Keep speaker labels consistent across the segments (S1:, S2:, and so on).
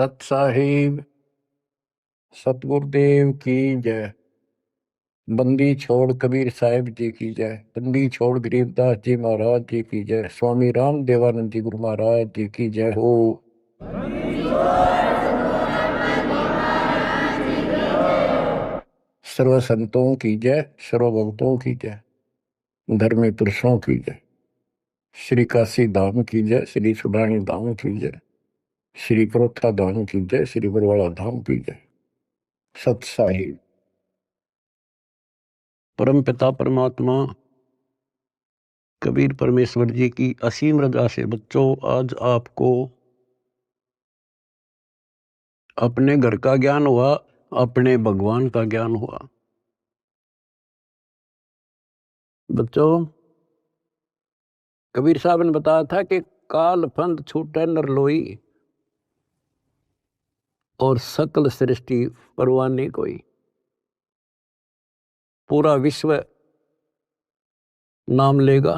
S1: सत साहिब सतगुरुदेव की जय। बंदी छोड़ कबीर साहिब जी की जय। बंदी छोड़ गरीबदास जी महाराज जी की जय। स्वामी राम देवानंद जी गुरु महाराज जी की जय हो। सर्व संतों की जय, सर्व भक्तों की जय, धर्मी पुरुषों की जय। श्री काशी धाम की जय, श्री सुडानी धाम की जय, श्री प्रोथा धाम की जय, श्री बरवाड़ा धाम की जय। सत साहिब। परम पिता परमात्मा कबीर परमेश्वर जी की असीम रजा से बच्चों आज आपको अपने घर का ज्ञान हुआ, अपने भगवान का ज्ञान हुआ। बच्चों कबीर साहब ने बताया था कि काल फंद छूटे नर लोई और सकल सृष्टि परवाह नहीं कोई। पूरा विश्व नाम लेगा।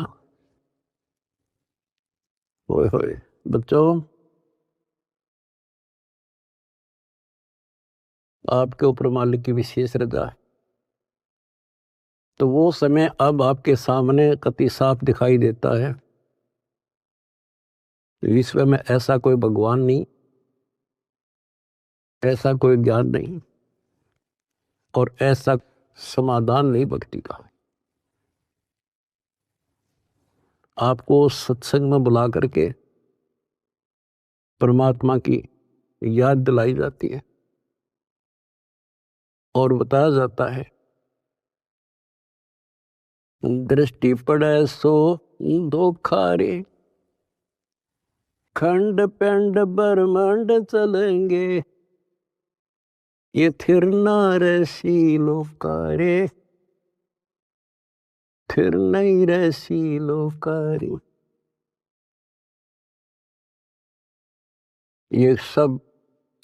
S1: होए होए बच्चों आपके ऊपर मालिक की विशेष रजा है। तो वो समय अब आपके सामने कति साफ दिखाई देता है। विश्व में ऐसा कोई भगवान नहीं, ऐसा कोई ज्ञान नहीं और ऐसा समाधान नहीं भक्ति का। आपको सत्संग में बुला करके परमात्मा की याद दिलाई जाती है और बताया जाता है दृष्टि पड़े सो धोखा रे, खंड पेंड ब्रह्मांड चलेंगे, ये थिर रसी लोकारे, थिर नहीं रसी लोकारे। ये सब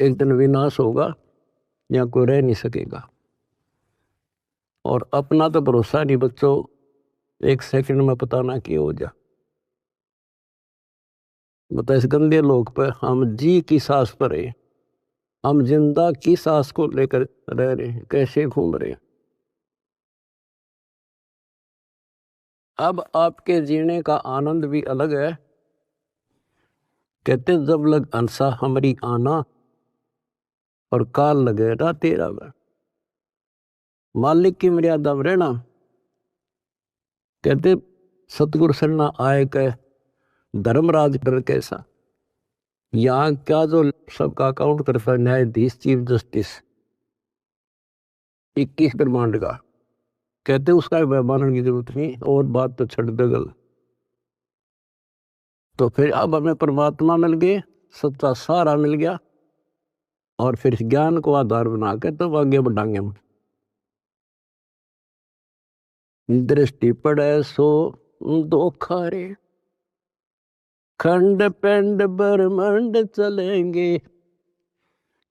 S1: एक दिन विनाश होगा, या कोई रह नहीं सकेगा। और अपना तो भरोसा नहीं बच्चों, एक सेकंड में पता ना कि हो जा। बता इस गंदे लोक पर हम जी की सांस पर है, हम जिंदा की सांस को लेकर रह रहे हैं, कैसे घूम रहे हैं। अब आपके जीने का आनंद भी अलग है। कहते जब लग अंसा हमारी आना और काल लगे ना तेरा वह, मालिक की मर्यादा में रहना। कहते सतगुरु सरना आए कह धर्मराज कर कैसा। यहाँ क्या जो सबका अकाउंट करता है न्यायाधीश चीफ जस्टिस 21 ब्रह्मांड का, कहते उसका मानने की जरूरत नहीं और बात तो छड़ दगल। तो फिर अब हमें परमात्मा मिल गए, सच्चा सारा मिल गया और फिर ज्ञान को आधार बना के तब आगे बढ़ाएंगे हम। दृष्टि पड़े सो धोखा रे, खंड पेंड ब्रह्मांड चलेंगे,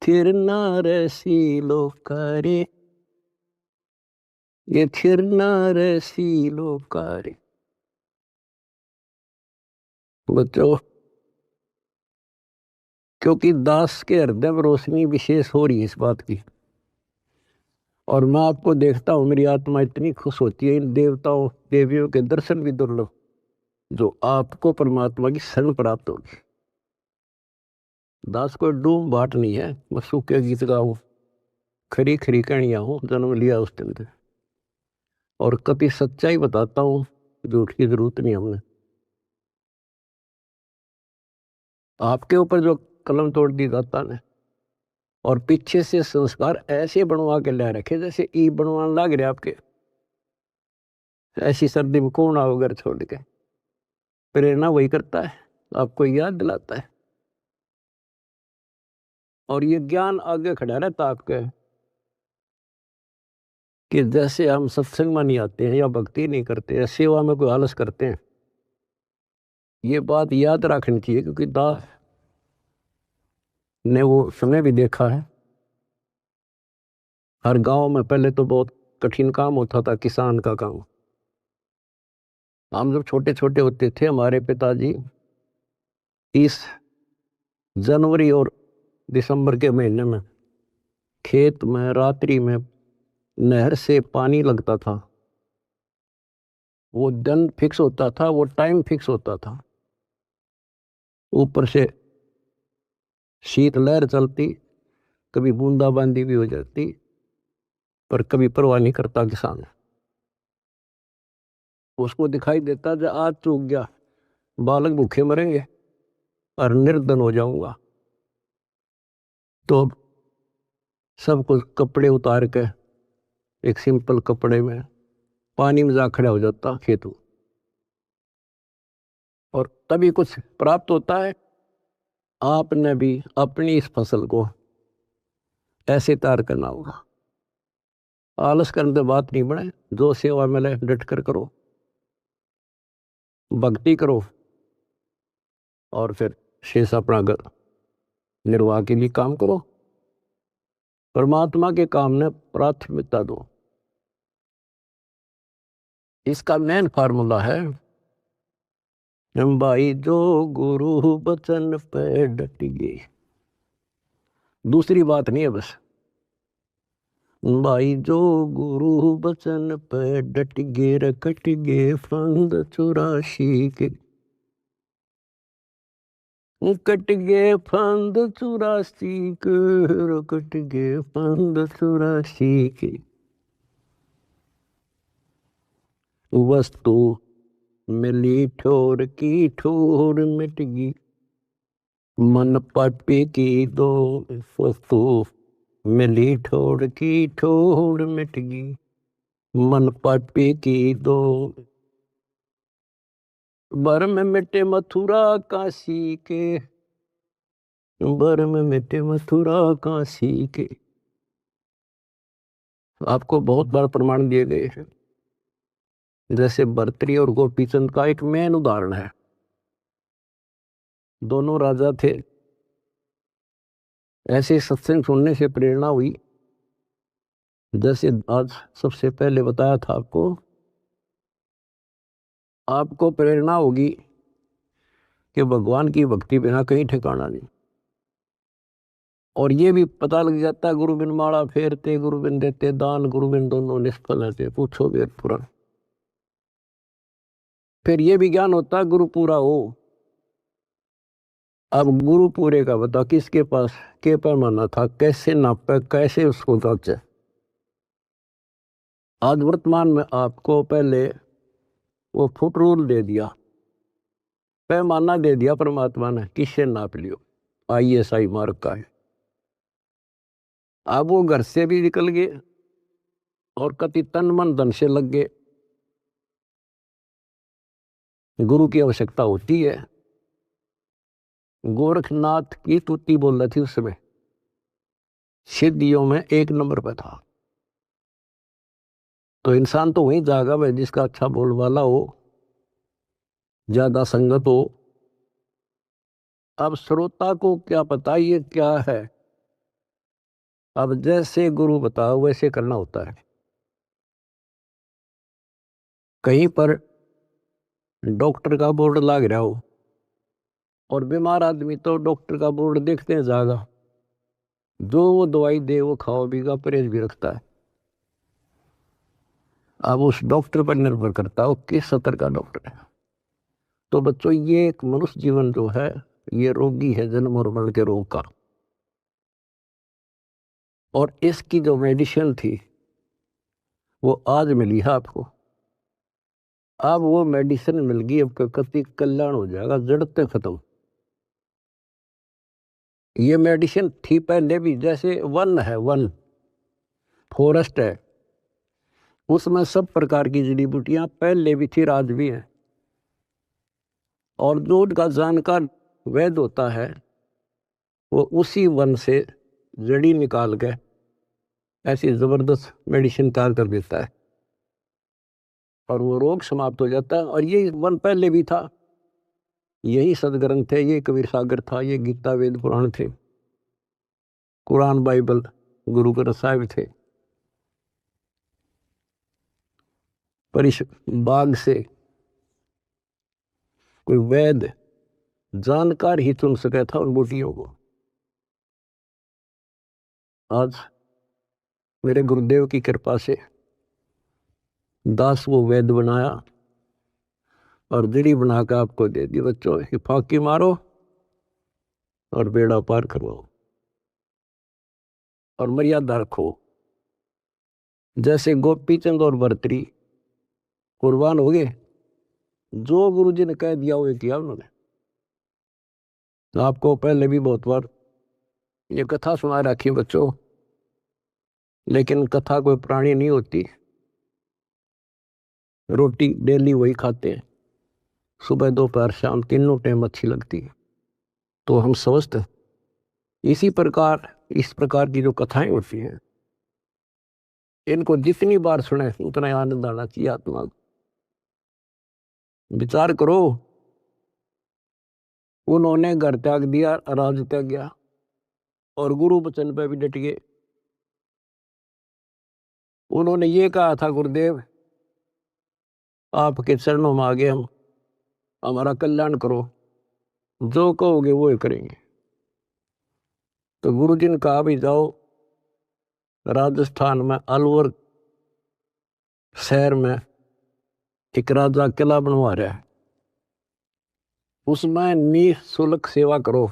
S1: थिर ना रसी लोकारे, ये थिर ना रसी लोकारे। बच्चों क्योंकि दास के हृदय में रोशनी विशेष हो रही है इस बात की, और मैं आपको देखता हूं मेरी आत्मा इतनी खुश होती है। इन देवताओं देवियों के दर्शन भी दुर्लभ जो आपको परमात्मा की शरण प्राप्त होगी। दास को डूम बाट नहीं है, मैं सूखे गीत गाऊं, खरी खरी कहानियां हूं, जन्म लिया उस दिन से और कभी सच्चाई बताता हूं, झूठ की जरूरत नहीं हमने। आपके ऊपर जो कलम तोड़ दी दाता ने और पीछे से संस्कार ऐसे बनवा के ले रखे जैसे ई बनवाने लग रहे आपके। ऐसी सर्दी में कौन आओ घर छोड़ के। प्रेरणा वही करता है, आपको याद दिलाता है और ये ज्ञान आगे खड़ा रहता आपके कि जैसे हम सत्संग में नहीं आते हैं या भक्ति नहीं करते हैं, सेवा में कोई आलस करते हैं। ये बात याद रखनी चाहिए क्योंकि दास ने वो समय भी देखा है। हर गांव में पहले तो बहुत कठिन काम होता था, किसान का काम। हम जब छोटे छोटे होते थे, हमारे पिताजी 30 जनवरी और दिसंबर के महीने में खेत में रात्रि में नहर से पानी लगता था। वो दिन फिक्स होता था, वो टाइम फिक्स होता था। ऊपर से शीतलहर चलती, कभी बूंदाबांदी भी हो जाती, पर कभी परवाह नहीं करता किसान। उसको दिखाई देता जो आज चूक गया, बालक भूखे मरेंगे और निर्धन हो जाऊंगा। तो सब कुछ कपड़े उतार के एक सिंपल कपड़े में पानी में जा खड़ा हो जाता खेतों, और तभी कुछ प्राप्त होता है। आपने भी अपनी इस फसल को ऐसे तैयार करना होगा। आलस करने से बात नहीं बने, जो सेवा मिले डट कर करो, भक्ति करो, और फिर शेष अपना घर निर्वाह के लिए काम करो। परमात्मा के काम ने प्राथमिकता दो। इसका मेन फार्मूला है, भाई जो गुरु बचन पे डट गए, दूसरी बात नहीं है बस। भाई जो गुरु बचन पे डट गए, रकट गए फंद 84 के, कट गए फंद 84 के, रकट गए फंद 84 के। वस्तु मिली ठोर की ठोर मिट गई, मन पापी की दो। वस्तु मिली ठोर की ठोर मिट गई, मन पापी की दो। बर में मिटे मथुरा काशी के, बर में मिटे मथुरा काशी के। आपको बहुत बार प्रमाण दिए गए हैं। जैसे भर्तृहरि और गोपीचंद का एक मेन उदाहरण है। दोनों राजा थे। ऐसे सत्संग सुनने से प्रेरणा हुई, जैसे आज सबसे पहले बताया था आपको प्रेरणा होगी कि भगवान की भक्ति बिना कहीं ठिकाना नहीं। और ये भी पता लग जाता है, गुरु बिन माला फेरते, गुरु बिन देते दान, गुरु बिन दोनों निष्फल रहते, पूछो वेद पुराण। फिर ये भी ज्ञान होता है गुरु पूरा हो। अब गुरु पूरे का बता, किसके पास के पैमाना था, कैसे नापे, कैसे उसको जांचे। आज वर्तमान में आपको पहले वो फुट रूल दे दिया, पैमाना दे दिया परमात्मा ने, किससे नाप लियो। ISI मार्क का है। अब वो घर से भी निकल गए और कति तन मन धन से लग गए। गुरु की आवश्यकता होती है। गोरखनाथ की स्तुति बोल रही थी उस समय, सिद्धियों में 1 नंबर पर था। तो इंसान तो वहीं जागा भाई जिसका अच्छा बोल वाला हो, ज्यादा संगत हो। अब श्रोता को क्या पता ये क्या है। अब जैसे गुरु बताओ वैसे करना होता है। कहीं पर डॉक्टर का बोर्ड लग रहा हो और बीमार आदमी तो डॉक्टर का बोर्ड देखते हैं जागा, जो वो दवाई दे वो खाओ पीगा, परहेज भी रखता है। अब उस डॉक्टर पर निर्भर करता है किस स्तर का डॉक्टर है। तो बच्चों, ये एक मनुष्य जीवन जो है ये रोगी है, जन्म और मरण के रोग का। और इसकी जो मेडिसिन थी वो आज मिली है आपको। अब वो मेडिसिन मिल गई, अब कति कल्याण हो जाएगा, जड़ते खत्म। ये मेडिसिन थी पहले भी, जैसे वन है, वन फॉरेस्ट है, उसमें सब प्रकार की जड़ी बूटियां पहले भी थी, आज भी है। और जो उनका जानकार वैद्य होता है वो उसी वन से जड़ी निकाल के ऐसी जबरदस्त मेडिसिन तैयार कर देता है और वो रोग समाप्त हो जाता है। और ये वन पहले भी था, यही सदग्रंथ थे, ये कबीर सागर था, ये गीता वेद पुराण थे, कुरान बाइबल गुरु ग्रंथ साहिब थे। पर इस बाग से कोई वैद्य जानकार ही चुन सका था उन बूटियों को। आज मेरे गुरुदेव की कृपा से दास वो वेद बनाया और जड़ी बना के आपको दे दी। बच्चों ये फांकी मारो और बेड़ा पार करवाओ और मर्यादा रखो। जैसे गोपी चंद और भर्तरी कुर्बान हो गए, जो गुरु जी ने कह दिया वो किया उन्होंने। तो आपको पहले भी बहुत बार ये कथा सुना रखी बच्चों, लेकिन कथा कोई प्राणी नहीं होती। रोटी डेली वही खाते हैं, सुबह दोपहर शाम तीनों टाइम अच्छी लगती है। तो हम स्वस्थ इसी प्रकार इस प्रकार की जो कथाएं होती हैं, इनको जितनी बार सुने उतना आनंद आना चाहिए आत्मा को। विचार करो, उन्होंने घर त्याग दिया, राज त्याग गया और गुरु वचन पे भी डट गए। उन्होंने ये कहा था, गुरुदेव आपके चरणों में आ गए हम, हमारा कल्याण करो, जो कहोगे वो ही करेंगे। तो गुरु जी ने कहा भी जाओ राजस्थान में अलवर शहर में एक राजा किला बनवा रहा है, उसमें निःशुल्क सेवा करो।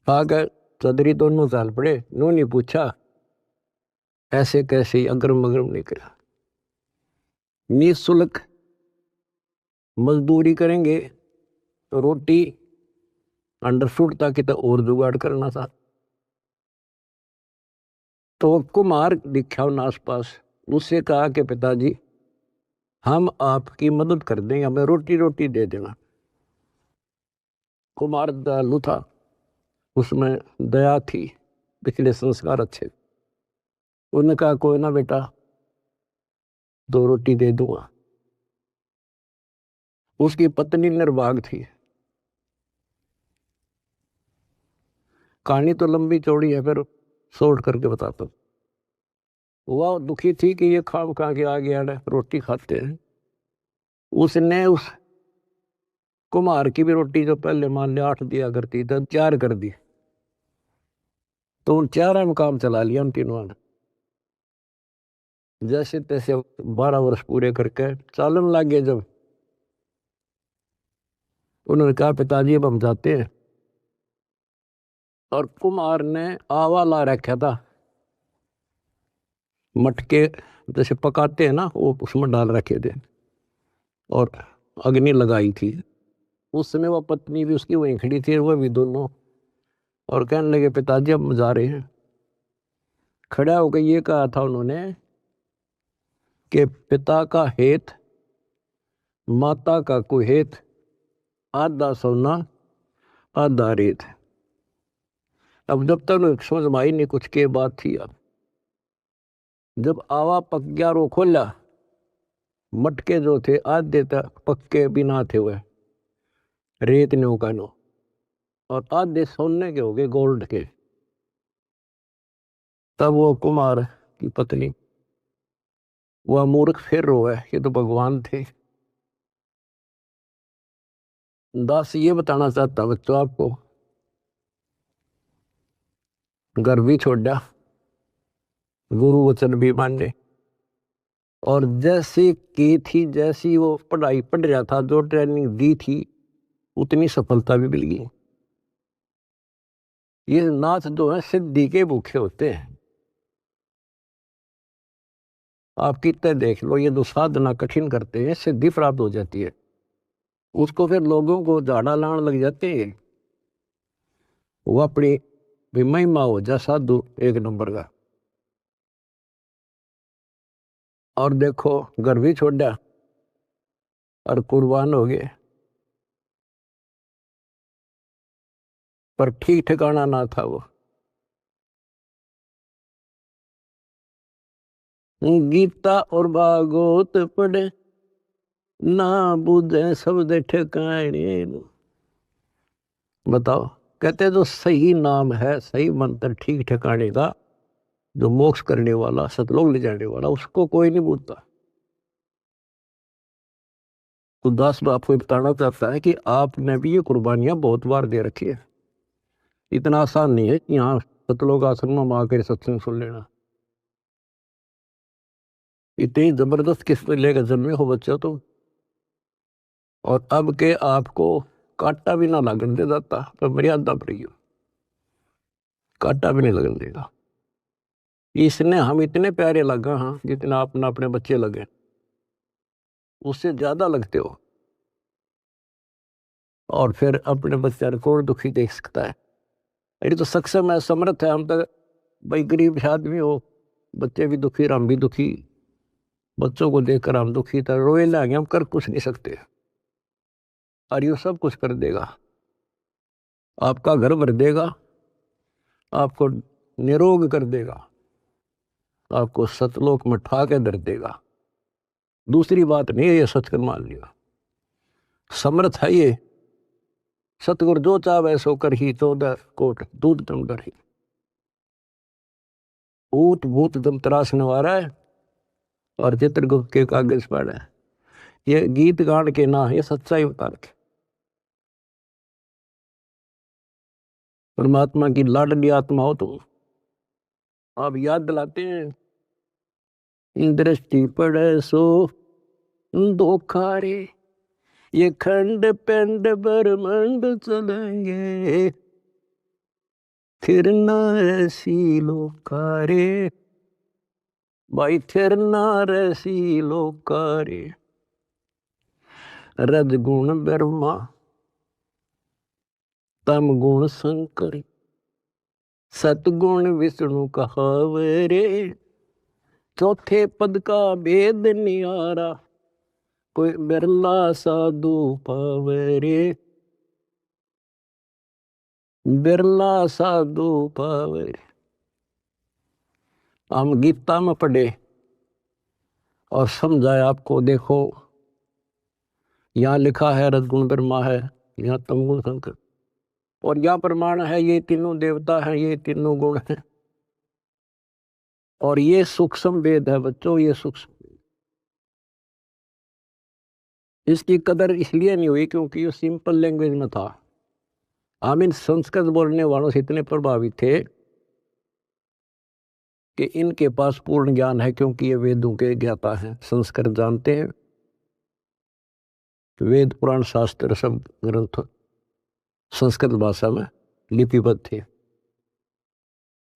S1: आगे चौधरी दोनों साल पड़े, उन्होंने पूछा ऐसे कैसे, अगरम अगरम नहीं करा। निःशुल्क मजदूरी करेंगे तो रोटी अंडरस्टूड था कि तो और जुगाड़ करना था। तो कुमार दिखा उन आसपास, उससे कहा कि पिताजी हम आपकी मदद कर देंगे, हमें रोटी रोटी दे देना। कुमार दयालु था, उसमें दया थी, पिछले संस्कार अच्छे। उन्होंने कहा कोई ना बेटा, 2 रोटी दे दूंगा। उसकी पत्नी निर्भाग थी। कहानी तो लंबी चौड़ी है, फिर शॉर्ट करके बताता हूँ। वह दुखी थी कि ये खाम खा के आ गया रोटी खाते हैं। उसने उस कुम्हार की भी रोटी जो पहले मान लिया 8 दिया करती तो 4 कर दी। तो उन 4 में काम चला लिया उन तीनों ने। जैसे तैसे 12 वर्ष पूरे करके चालन लग गए। जब उन्होंने कहा पिताजी अब हम जाते हैं, और कुम्हार ने आवा ला रखा था, मटके जैसे पकाते हैं ना वो उसमें डाल रखे थे और अग्नि लगाई थी। उस समय वह पत्नी भी उसकी वहीं खड़ी थी, वह भी दोनों, और कहने लगे पिताजी अब जा रहे हैं। खड़ा होकर ये कहा था उन्होंने कि पिता का हेत माता का कुहेत, आधा सोना आधा रेत। अब जब तक समझ में आई नहीं कुछ के बात थी। अब जब आवा पक गया रो खोला, मटके जो थे आधे तक पक्के बिना थे वह रेत ने उकानो, और आधे सोने के हो गए, गोल्ड के। तब वो कुमार की पत्नी, वह मूर्ख फिर रोए, ये तो भगवान थे। दास ये बताना चाहता बच्चों आपको, घर भी छोड़ा, गुरु वचन भी माने, और जैसे की थी जैसी वो पढ़ाई पढ़ रहा था, जो ट्रेनिंग दी थी उतनी सफलता भी मिल गई। ये नाथ जो है सिद्धि के भूखे होते हैं। आप कितने देख लो, ये जो साधना कठिन करते हैं सिद्धि प्राप्त हो जाती है, उसको फिर लोगों को झाड़ा लाने लग जाते हैं। वो अपनी भी महिमा हो जा साधु एक नंबर का। और देखो घर भी छोड़ा और कुर्बान हो गए, पर ठीक ठिकाना ना था वो। गीता और भागवत पढ़े ना बुझे शब्द ठिकाने। बताओ, कहते जो सही नाम है, सही मंत्र ठीक ठिकाने का, जो मोक्ष करने वाला, सतलोक ले जाने वाला, उसको कोई नहीं पूछता। तो दास आपको बताना चाहता है कि आपने भी ये कुर्बानियां बहुत बार दे रखी है। इतना आसान नहीं है कि यहाँ सतलोक आश्रम में आकर सत्संग सुन लेना। इतनी जबरदस्त किस्म लेकर जन्मे हो बच्चा तुम, और अब के आपको कांटा भी ना लगन दे जाता, पर मर्यादा पर ही हो, कांटा भी नहीं लगन देगा। इसने हम इतने प्यारे लगा, हाँ, जितना अपना अपने बच्चे लगे, उससे ज्यादा लगते हो। और फिर अपने बच्चे को दुखी देख सकता है? अरे तो सक्षम है, समर्थ है। हम तो भाई गरीब आदमी हो, बच्चे भी दुखी, हम भी दुखी, बच्चों को देखकर हम दुखी था, रोए लाएंगे, हम कर कुछ नहीं सकते। और ये सब कुछ कर देगा, आपका घर भर देगा, आपको निरोग कर देगा, आपको सतलोक में ठा के धर देगा। दूसरी बात नहीं है, ये सचकर मान लिया, समर्थ है ये। सतगुरु जो चाहे सो कर ही, 14 कोट दूध तुम डर ही। ऊट भूत दम त्रास नवारा है, और चित्रगुप्त के कागज पर है। ये गीत गान के ना, ये सच्चाई बता के परमात्मा की लाडली आत्मा हो तुम। आप याद दिलाते हैं, दृष्टि पड़े सो धोखा रे, ये खंड पिंड ब्रह्मंड चलेंगे, फिर ना ऐसी लोकारे, भाई फिर ना ऐसी लोकारे। रजगुण ब्रह्मा, तम गुण शंकर, सतगुण विष्णु कहावरे, चौथे पद का भेद नियारा, कोई बिरला साधु पावरे, बिरला साधु पावरे। हम गीता में पढ़े और समझाए आपको। देखो यहाँ लिखा है रजगुण ब्रह्मा है, यहाँ तमगुण शंकर, और यहाँ प्रमाण है ये तीनों देवता हैं, ये तीनों गुण हैं। और ये सूक्ष्म वेद है बच्चों, ये सूक्ष्म। इसकी कदर इसलिए नहीं हुई क्योंकि ये सिंपल लैंग्वेज में था। हम इन संस्कृत बोलने वालों से इतने प्रभावित थे कि इनके पास पूर्ण ज्ञान है, क्योंकि ये वेदों के ज्ञाता हैं, संस्कृत जानते हैं, वेद पुराण शास्त्र सब ग्रंथ संस्कृत भाषा में लिपिबद्ध थे।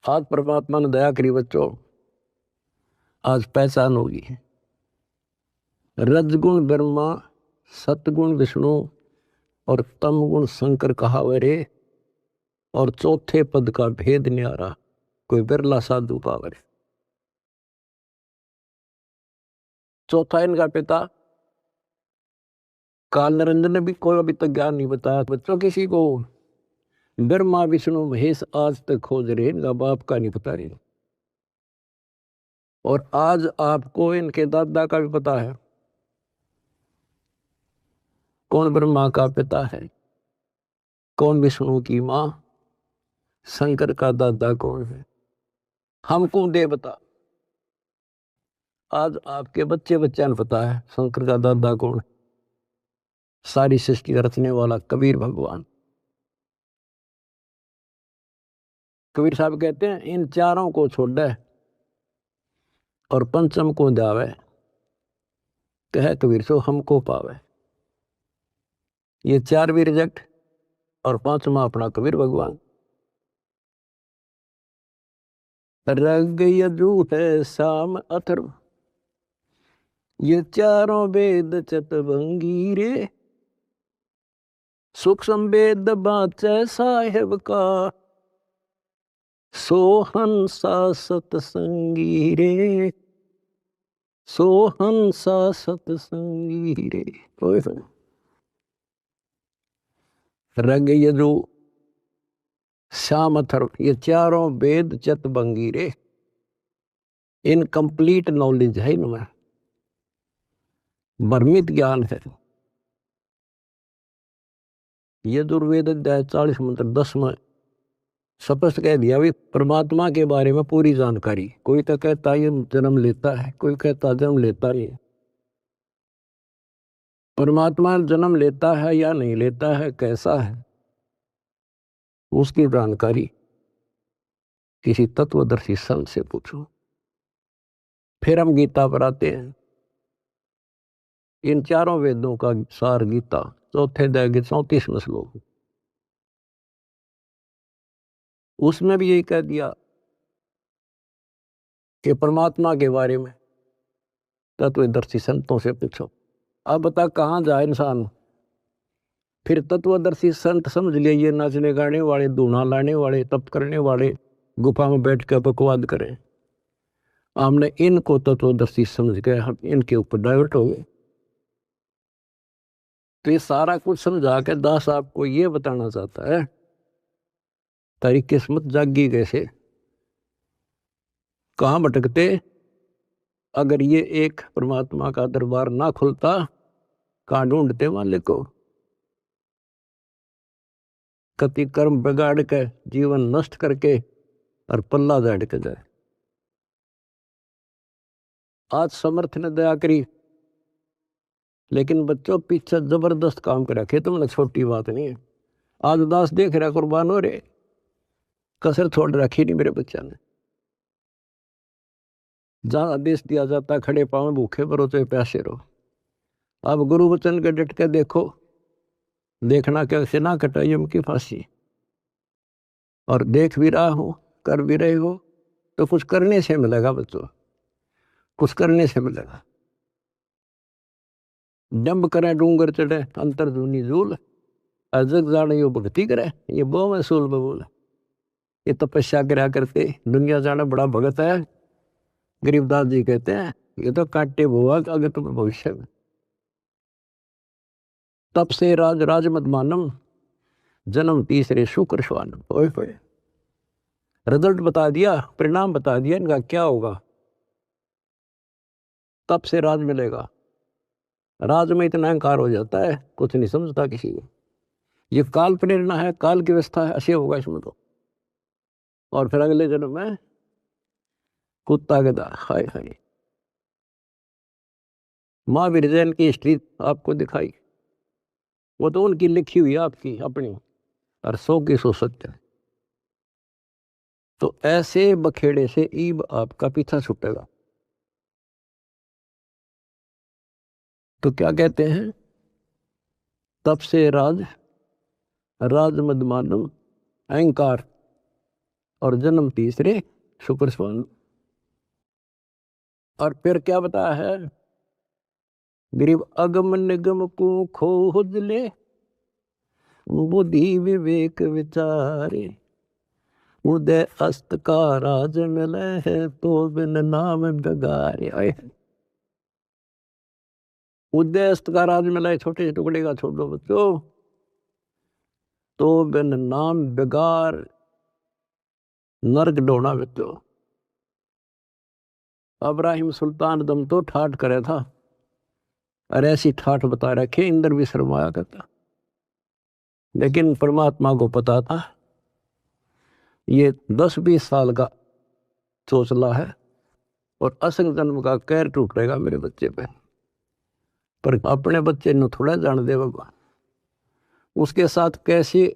S1: आज परमात्मा ने दया करी बच्चों, आज पहचान होगी। रजगुण ब्रह्मा, सतगुण विष्णु और तमगुण शंकर कहावरे, और चौथे पद का भेद न्यारा, कोई बिरला साधु पावरे। चौथा इनका पिता काल निरंजन ने भी कोई अभी तक ज्ञान नहीं बताया बच्चों किसी को। ब्रह्मा विष्णु महेश आज तक खोज रहे, इनका बाप का नहीं पता रहे। और आज आपको इनके दादा का भी पता है, कौन ब्रह्मा का पिता है, कौन विष्णु की माँ, शंकर का दादा कौन है, हमको दे बता। आज आपके बच्चे बच्चा ने पता है शंकर का दादा कौन है। सारी सृष्टि रचने वाला कबीर भगवान। कबीर साहब कहते हैं इन चारों को छोड़ दे और पंचम को जावे, कहे कबीर सो हमको पावे। ये चार भी रिजेक्ट, और पांचवा अपना कबीर भगवान। रग यजु है शाम अथर्व, ये चारों वेद चतवंगी रे, सूक्ष्म वेद बाचे साहेब का, सोहंसा सतसंगी रे, सोहंसा सतसंगी रे। रग यजु श्याम अथर्व, ये चारों वेद चतवंगी रे, इनकम्प्लीट नॉलेज है इनमें, भ्रमित ज्ञान है। यजुर्वेद अध्याय 40 मंत्र 10 में स्पष्ट कह दिया भी परमात्मा के बारे में पूरी जानकारी। कोई तो कहता ये जन्म लेता है, कोई कहता जन्म लेता नहीं। परमात्मा जन्म लेता है या नहीं लेता है, कैसा है, उसकी जानकारी किसी तत्वदर्शी संत से पूछो। फिर हम गीता पर आते हैं। इन चारों वेदों का सार गीता, चौथे अध्याय के 34वें श्लोक, उसमें भी यही कह दिया कि परमात्मा के बारे में तत्वदर्शी संतों से पूछो। अब बता कहाँ जाए इंसान। फिर तत्वदर्शी संत समझ लिए ये नाचने गाने वाले, दूना लाने वाले, तप करने वाले, गुफा में बैठ कर बकवाद करें। हमने इनको तत्वदर्शी समझ गए, हम इनके ऊपर डाइवर्ट हो गए। तो ये सारा कुछ समझा के दास आपको ये बताना चाहता है, तारी किस्मत जागी कैसे, कहाँ भटकते अगर ये एक परमात्मा का दरबार ना खुलता, कहाँ ढूंढते मालिक को। कति कर्म बिगाड़ के जीवन नष्ट करके और पल्ला झाड़ के जाए। आज समर्थ ने दया करी, लेकिन बच्चों पीछे जबरदस्त काम कर रखे, तुमने छोटी बात नहीं है। आज दास देख रहा कुर्बान हो रहे, कसर छोड़ रखी नहीं मेरे बच्चा ने। जहां आदेश दिया जाता खड़े पांव भूखे भरो चाहे प्यासे रहो। अब गुरु वचन के डट के देखो, देखना कैसे ना कटा यम की फांसी। और देख भी रहा हो, कर भी रहे हो, तो कुछ करने से मिलेगा बच्चों, कुछ करने से मिलेगा। डंब करे डूंगर चढ़े अंतर धुनी झूल, अजग जाने यो भक्ति करे ये बो में सूल बबूल। ये तपस्या करा करते दुनिया जाना बड़ा भगत है। गरीबदास जी कहते हैं ये तो काटे बुआ अगर तुम भविष्य में। तप से राज राज मत मानम, जन्म तीसरे शुक्र श्वानम। ओए होए, रिजल्ट बता दिया, परिणाम बता दिया इनका क्या होगा। तप से राज मिलेगा। राज में इतना अहंकार हो जाता है, कुछ नहीं समझता किसी को। ये काल प्रेरणा है, काल की व्यवस्था है, ऐसे होगा इसमें तो। और फिर अगले जन्म में कुत्ता गधा। हाय हाय। महावीर जैन की हिस्ट्री आपको दिखाई, वो तो उनकी लिखी हुई आपकी अपनी, और 100 की 100 सत्य है। तो ऐसे बखेड़े से ईब आपका पीछा छूटेगा। तो क्या कहते हैं, तप से राज राज मद मानो अहंकार, और जन्म तीसरे शुक्र स्वान। और फिर क्या बताया है, गरीब अगम निगम को खोज ले, बुद्धि विवेक विचारे, उदय अस्त का राज मिले है तो बिन नाम बगारे। उदय अस्त का राज मिला है, छोटे से टुकड़े का छोड़ो बच्चों, तो बिन नाम बेगार नर्क डोना बच्चों। अब्राहिम सुल्तान दम तो ठाठ करे था, और ऐसी ठाठ बता रखे इंद्र भी शर्माया करता। लेकिन परमात्मा को पता था ये 10-20 साल का चोचला है, और असंग जन्म का कहर टूटेगा मेरे बच्चे पे। पर अपने बच्चे ने थोड़ा जान दे बाबा, उसके साथ कैसे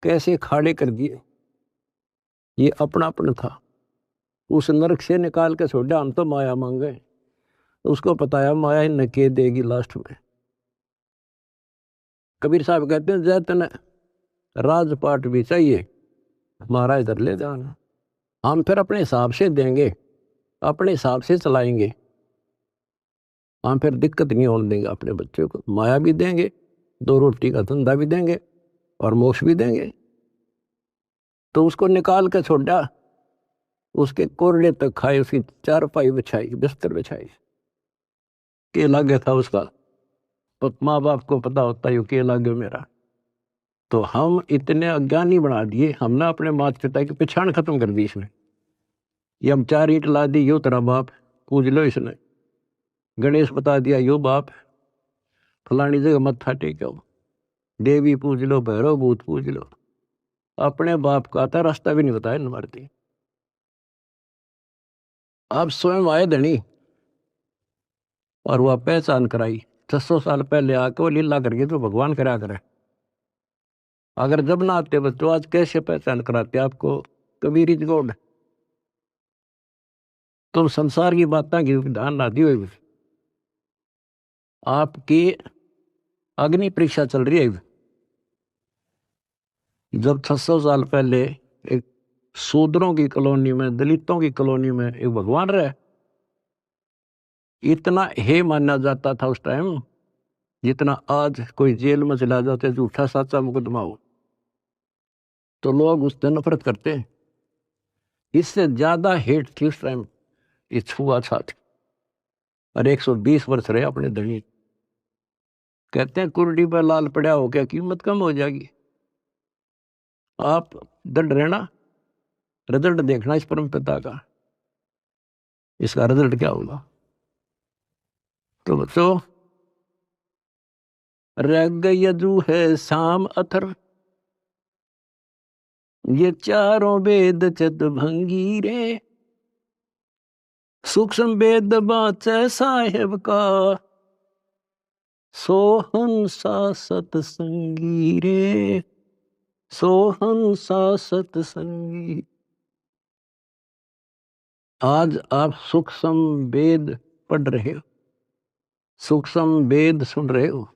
S1: कैसे खाड़े कर दिए। ये अपनापन था, उस नरक से निकाल के छोड़ा, हम तो माया मांगे। तो उसको पता है माया ही नके देगी लास्ट में। कबीर साहब कहते हैं जैतन राजपाट भी चाहिए, हमारा इधर ले जाना। हम फिर अपने हिसाब से देंगे, अपने हिसाब से चलाएंगे। हम फिर दिक्कत नहीं होने देंगे अपने बच्चों को। माया भी देंगे, 2 रोटी का धंधा भी देंगे, और मोक्ष भी देंगे। तो उसको निकाल कर छोड़ा, उसके कोरडे तक खाए, उसकी चारपाई बिछाई, बिस्तर बिछाई। केला गया था उसका, तो माँ बाप को पता होता है केला गया मेरा। तो हम इतने अज्ञानी बना दिए, हमने अपने माता पिता की पहचान खत्म कर दी इसमें। ये हम 4 ईंट ला दी, यो तेरा बाप, पूज लो इसने। गणेश बता दिया यो बाप, फलानी जगह मत्था टेको, देवी पूज लो, भैरव भूत पूज लो। अपने बाप का था रास्ता भी नहीं बताया न मारती। आप स्वयं आए धनी, और वह पहचान कराई। 600 साल पहले आके वो लीला करके तो भगवान करा करे। अगर जब ना आते बच्चों, आज कैसे पहचान कराते आपको। Kabir is God. तुम संसार की बातें की ध्यान ना दियो। आपकी अग्नि परीक्षा चल रही है। जब 600 साल पहले एक शूद्रों की कॉलोनी में, दलितों की कॉलोनी में एक भगवान रहे, इतना हे माना जाता था उस टाइम जितना आज कोई जेल में चला जाते झूठा साचा मुकदमा हो तो लोग उससे नफरत करते हैं। इससे ज्यादा हेट थी उस टाइम ये छुआछूत। और 120 वर्ष रहे अपने धनी। कहते हैं कुर्डी पर लाल पड़ा हो क्या कीमत कम हो जाएगी। आप दंड रहना, रिजल्ट देखना इस परम पिता का, इसका रिजल्ट क्या होगा। तो बच्चों, रग यजु है शाम अथर, ये चारों वेद चत भंगी रे, सूक्ष्म वेद बाचे साहेब का, सोहंसा सतसंगी रे, सोहंसा सतसंगी। आज आप सूक्ष्म वेद पढ़ रहे हो, सूक्ष्म वेद सुन रहे हो,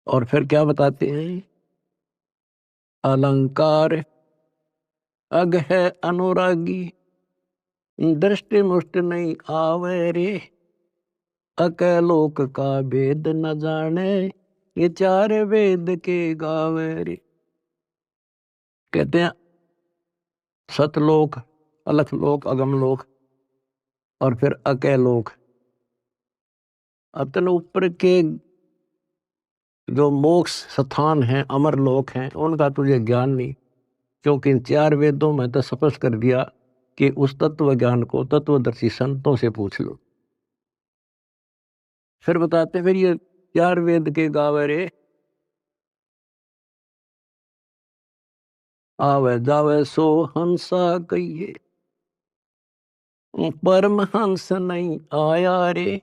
S1: और फिर क्या बताते हैं, अलंकार अग है अनुरागी, दृष्टि मुष्ट नहीं आवे रे, अकलोक का वेद न जाने, ये चार वेद के गावे रे। कहते हैं सतलोक, अलख लोक, अगम लोक, और फिर अकलोक, अतन ऊपर के जो मोक्ष स्थान हैं, अमर लोक हैं, उनका तुझे ज्ञान नहीं, क्योंकि इन चार वेदों में तो स्पष्ट कर दिया कि उस तत्व ज्ञान को तत्वदर्शी संतों से पूछ लो। फिर बताते फिर ये चार वेद के गावे रे, आवे जावे सो हंसा कहिए, परमहंस नहीं आया रे,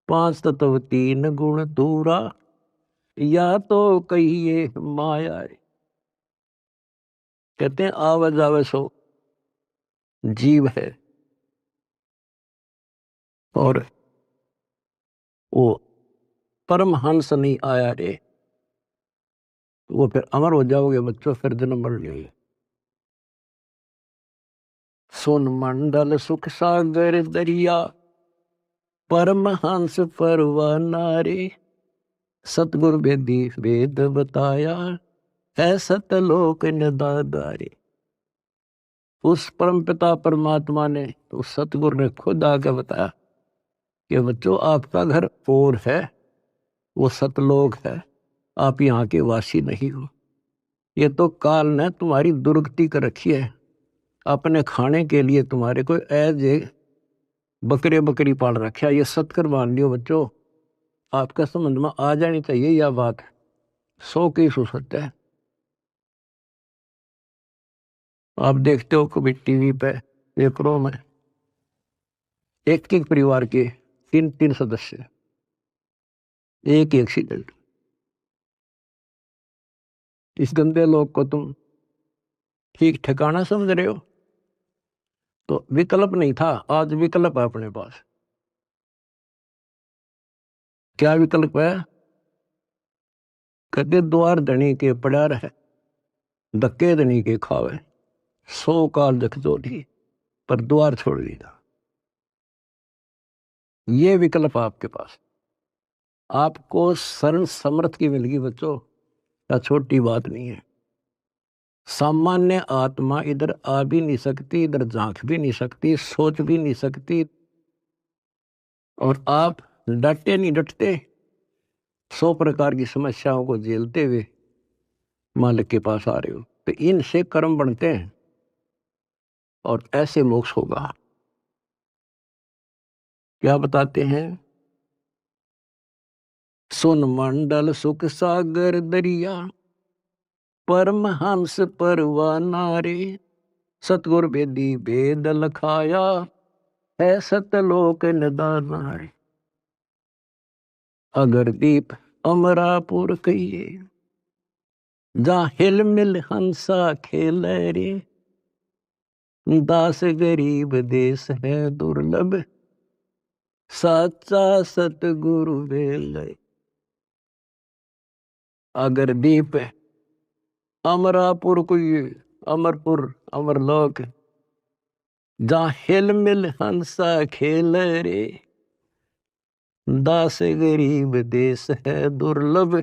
S1: पांच तत्व तीन गुण दूरा, या तो कहिए माया रे। कहते हैं आवे जावे सो जीव है, और वो परमहंस नहीं आया रे, वो फिर अमर हो जाओगे बच्चों, फिर जन्म मर जाएंगे। सुन मंडल सुख सागर दरिया, परमहंस परवाना रे, सतगुरु वेदी वेद बताया, है सतलोक निदादारे। उस परम पिता परमात्मा ने, उस सतगुरु ने खुद आके बताया कि बच्चों आपका घर और है, वो सतलोक है, आप यहाँ के वासी नहीं हो। ये तो काल ने तुम्हारी दुर्गति कर रखी है, अपने खाने के लिए तुम्हारे को एज ए बकरे बकरी पाल रखा। ये सत्कर मान लियो बच्चों, आपका समझ में आ जानी चाहिए यह बात, 100 सत्य है। आप देखते हो कभी टीवी पे पेपरों में एक एक परिवार के 3 सदस्य, एक ही एक्सीडेंट। इस गंदे लोग को तुम ठीक ठिकाना समझ रहे हो? तो विकल्प नहीं था, आज विकल्प है अपने पास। क्या विकल्प है? कहते द्वार धनी के पड़ा रहे, धक्के धनी के खावे, 100 काल जख जोड़ी, पर द्वार छोड़ दिया। ये विकल्प आपके पास, आपको शरण समर्थ की मिलेगी बच्चों, क्या छोटी बात नहीं है। सामान्य आत्मा इधर आ भी नहीं सकती, इधर झांक भी नहीं सकती, सोच भी नहीं सकती, और आप डटे नहीं डटते, 100 प्रकार की समस्याओं को झेलते हुए मालिक के पास आ रहे हो, तो इनसे कर्म बनते हैं और ऐसे मोक्ष होगा। क्या बताते हैं, सुन मंडल सुख सागर दरिया, परमहंस परवाना रे, सतगुर वेदी वेद लखाया, है सतलोक निदाना रे। अगर दीप अमरापुर कहिए, जहाँ हिल मिल हंसा खेल रे, दास गरीब देश है दुर्लभ, साचा सतगुरु बेल। अगर दीप अमरापुर कोई अमरपुर अमरलोक, जहाँ हिल मिल हंसा खेल रे, दास गरीब देश है दुर्लभ,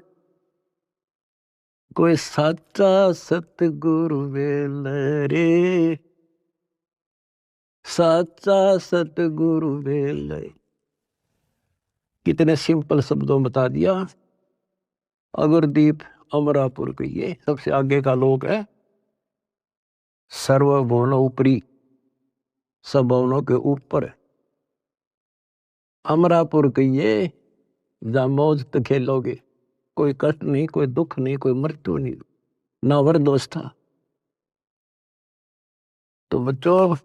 S1: कोई साचा सतगुरु बेल रे, साचा सतगुरु बेल। कितने सिंपल शब्दों में बता दिया। अगरदीप अमरापुर के ये सबसे आगे का लोक है, सर्वभुवन ऊपरी, सब भवनों के ऊपर। अमरापुर के ये जहाँ मौज तो खेलोगे, कोई कष्ट नहीं, कोई दुख नहीं, कोई मृत्यु नहीं, ना वरदोस्ता। तो बच्चों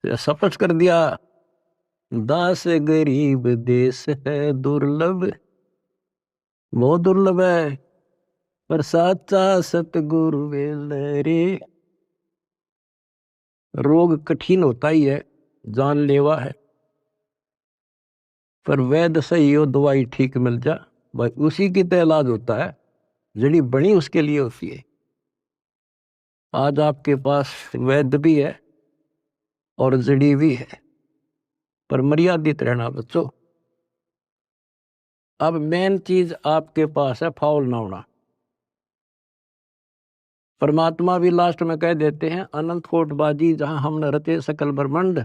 S1: स्पष्ट कर दिया, दास गरीब देश है दुर्लभ, बहुत दुर्लभ है, पर साचा सतगुरु बेल रे। रोग कठिन होता ही है, जानलेवा है, पर वैद्य सही हो, दवाई ठीक मिल जा, भाई उसी की तो इलाज होता है, जड़ी बनी उसके लिए होती है। आज आपके पास वैद्य भी है और जड़ी भी है, पर मर्यादित रहना बच्चों। अब मेन चीज आपके पास है फाउल ना होना। परमात्मा भी लास्ट में कह देते हैं, अनंत कोट बाजी जहां हमने रचे सकल ब्रह्मांड,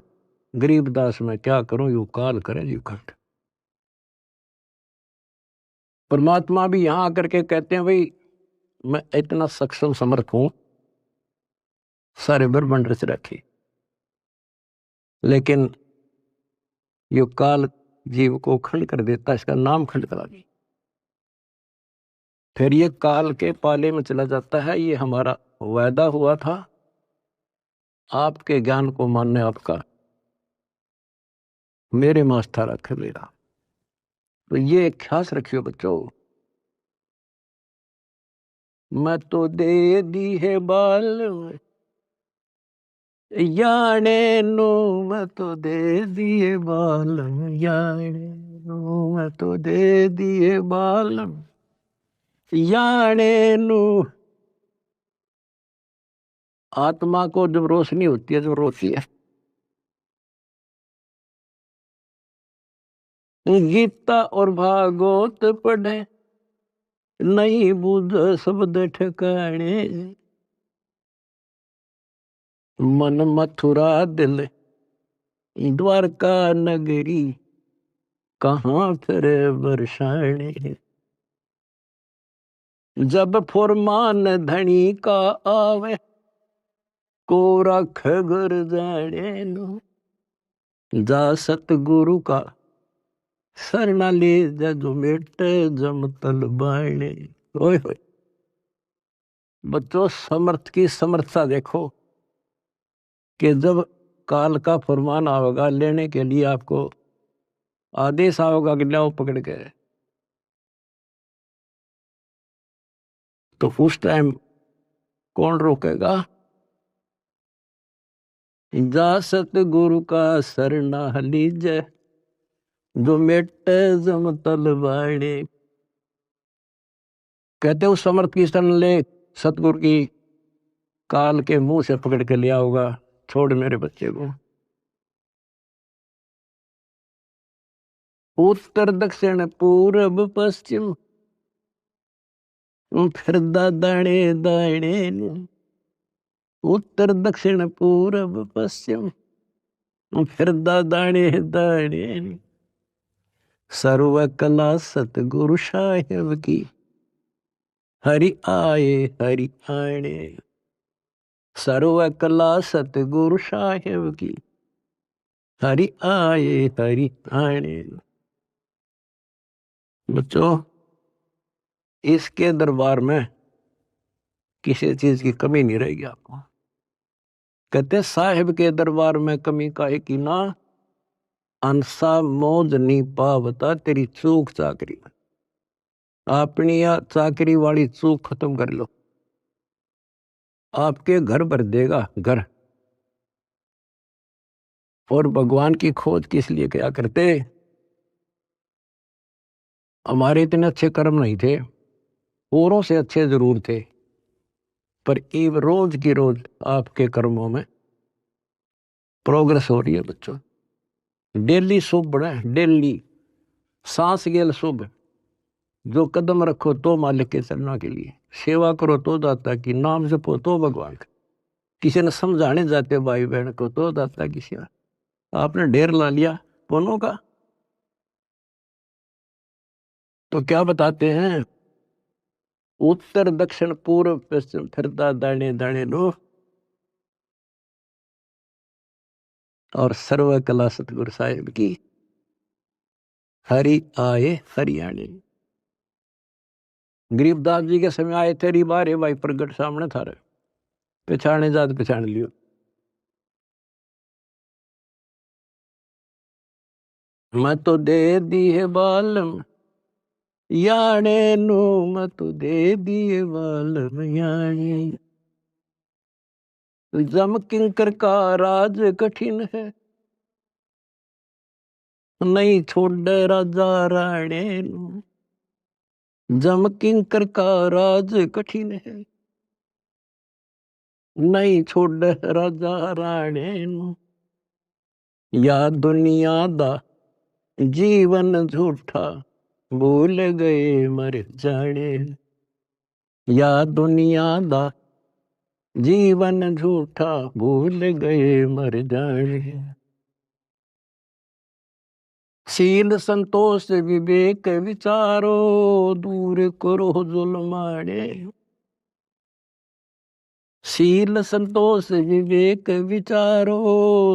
S1: गरीबदास में क्या करूं यू काल करे यू खंड। परमात्मा भी यहां आकर के कहते हैं, भाई मैं इतना सक्षम समर्थ हूं, सारे ब्रह्मांड रच रखे, लेकिन यो काल जीव को खंड कर देता, इसका नाम खंड करा दी, फिर ये काल के पाले में चला जाता है। ये हमारा वायदा हुआ था, आपके ज्ञान को मानने आपका, मेरे में आस्था रखे मेरा। तो ये ख्यास रखियो बच्चों, मैं तो दे दी है बाल याने नो, मैं तो दे दिए बालम याने नो, मैं तो दे दिए बालम याने नो। आत्मा को जब रोशनी होती है, जब रोती है, गीता और भागवत पढ़े, नहीं बुझ शब्द ठिकाने, मन मथुरा दिल द्वारका नगरी, कहाँ फिर बरसाने। जब फुरमान धनी का आवे, को रख घर जाने नो, जा सतगुरु का सरना ले जग मेट जम तल बाणे। ओए होए बच्चों, समर्थ की समर्थता देखो, कि जब काल का फरमान आवेगा लेने के लिए, आपको आदेश आवेगा कि लाओ पकड़ के, तो उस टाइम कौन रोकेगा? जा सतगुरु का सरना लीजय, जो मेट जम तल बाणे। कहते उस समर्थ की शरण ले, सतगुरु की काल के मुंह से पकड़ के लिया होगा, छोड़ मेरे बच्चे को। उत्तर दक्षिण पूर्व पश्चिम, फिर दाणे दाणे, उत्तर दक्षिण पूर्व पश्चिम, फिर दाणे दाणे। सर्व कला सतगुरु साहेब की, हरि आए हरि आने। सर्व कला सतगुरु साहेब की, हरि आए हरि आने। बच्चों, इसके दरबार में किसी चीज की कमी नहीं रहेगी आपको। कहते साहिब के दरबार में कमी काहे की ना, अंसा मौज नहीं पावता तेरी चूक चाकरी में। अपनी या चाकरी वाली चूक खत्म कर लो, आपके घर भर देगा घर। और भगवान की खोज किस लिए क्या करते? हमारे इतने अच्छे कर्म नहीं थे, औरों से अच्छे जरूर थे, पर ये रोज की रोज आपके कर्मों में प्रोग्रेस हो रही है बच्चों। डेली शुभ बढ़े, डेली सांस गेल शुभ। जो कदम रखो तो मालिक के चरणों के लिए, सेवा करो तो दाता की, नाम जपो तो भगवान का, किसी ने समझाने जाते भाई बहन को तो दाता की सेवा। आपने ढेर ला लिया पुण्यों का, तो क्या बताते हैं? उत्तर दक्षिण पूर्व पश्चिम फिरता दाने दाने लो, और सर्व कला सतगुरु साहिब की, हरि आए हरियाणे। गरीबदास जी के समय आए थे री बारे भाई प्रगट सामने था रे, पहचाने जात पहचान लियो। मैं तो दे दी है बालम याने नु, मैं तो दे दिए बालम याने। जम किंकर का राज कठिन है, नहीं छोड़ राजा राणे नु। जम किंकर का राज कठिन है, नहीं छोड़ राजा राणे नु। या दुनिया दा जीवन झूठा, भूल गए मर जाने। या दुनिया दा जीवन झूठा, भूल गए मर जाने। शील संतोष विवेक विचारो, दूर करो जुल्माड़े। शील संतोष विवेक विचारो,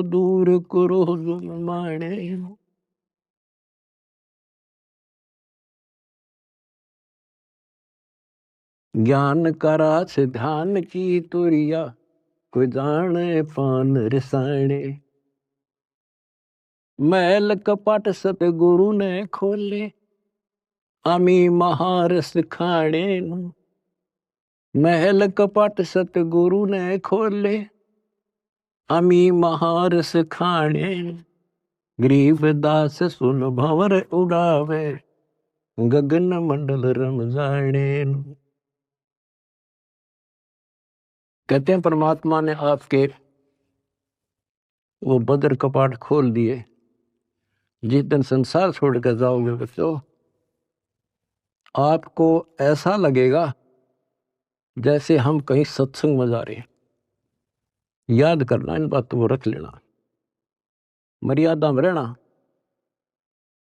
S1: दूर करो जुल्माड़े। ज्ञान करा से ध्यान की तुरिया, कोई जाने पान रसाणे। मैल कपट सतगुरु ने खोले, अमी महारस खाणे। महल कपट सतगुरु ने खोले, अमी महारस खाणे। गरीबदास सुन भंवर उड़ावे, गगन मंडल रम जाने। कहते हैं परमात्मा ने आपके वो बदर कपाट खोल दिए। जिस दिन संसार छोड़ कर जाओगे बच्चों, आपको ऐसा लगेगा जैसे हम कहीं सत्संग में जा रहे हैं। याद करना, इन बातों को रख लेना, मर्यादा में रहना।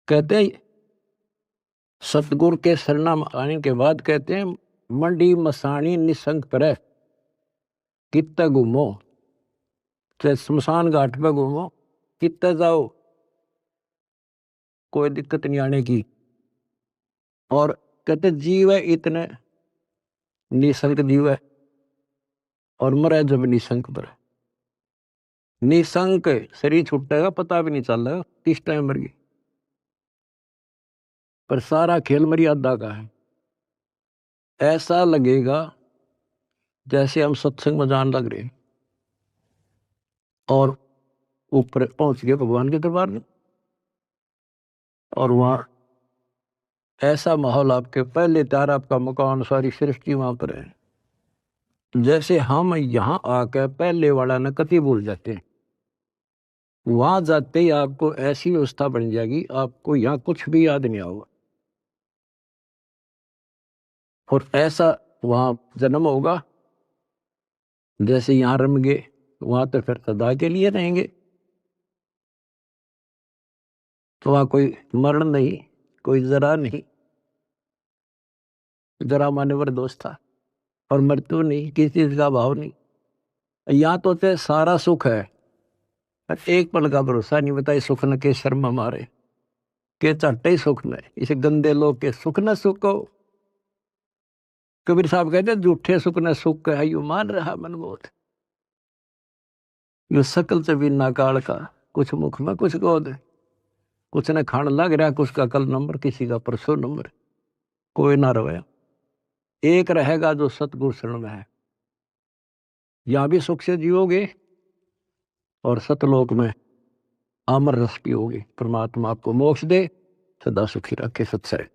S1: कहते हैं सतगुरु के शरणा में आने के बाद कहते हैं, मंडी मसानी निसंग पर कित्ते घूमो, चाहे शमशान घाट पे घूमो, कित्ते जाओ, कोई दिक्कत नहीं आने की। और कहते जीव है इतने निसंक जीव है, और मरे जब निसंक पर। निसंक शरीर छूटेगा पता भी नहीं चल रहा किस टाइम मर गई, पर सारा खेल मर्यादा का है। ऐसा लगेगा जैसे हम सत्संग में जान लग रहे हैं, और ऊपर पहुंच गए भगवान के दरबार में, और वहां ऐसा माहौल, आपके पहले तैयार, आपका मकान, सारी सृष्टि वहां पर है। जैसे हम यहां आकर पहले वाला न कति भूल जाते हैं, वहां जाते ही आपको ऐसी व्यवस्था बन जाएगी, आपको यहाँ कुछ भी याद नहीं होगा। और ऐसा वहां जन्म होगा जैसे यहाँ रम गए, वहां तो फिर सदा के लिए रहेंगे। तो वहां कोई मरण नहीं, कोई जरा नहीं, जरा मान्यवर दोष था, और मृत्यु नहीं, किसी चीज का भाव नहीं। यहाँ तो सारा सुख है, एक पल का भरोसा नहीं। बताइए सुख न के शर्म हमारे, के चट्टे सुख न, इसे गंदे लोग के सुख न सुखो। कबीर साहब कहते झूठे सुख न सुख है, यू मान रहा मनमोद। यू सकल से बिना काल का, कुछ मुख में कुछ गोद। कुछ ने खान लग रहा, कुछ का कल नंबर, किसी का परसों नंबर। कोई ना रहे, एक रहेगा जो सतगुरु शरण में है। यहां भी सुख से जियोगे और सतलोक में अमर रस पियोगे। परमात्मा आपको मोक्ष दे, सदा सुखी रखे। सत्सय।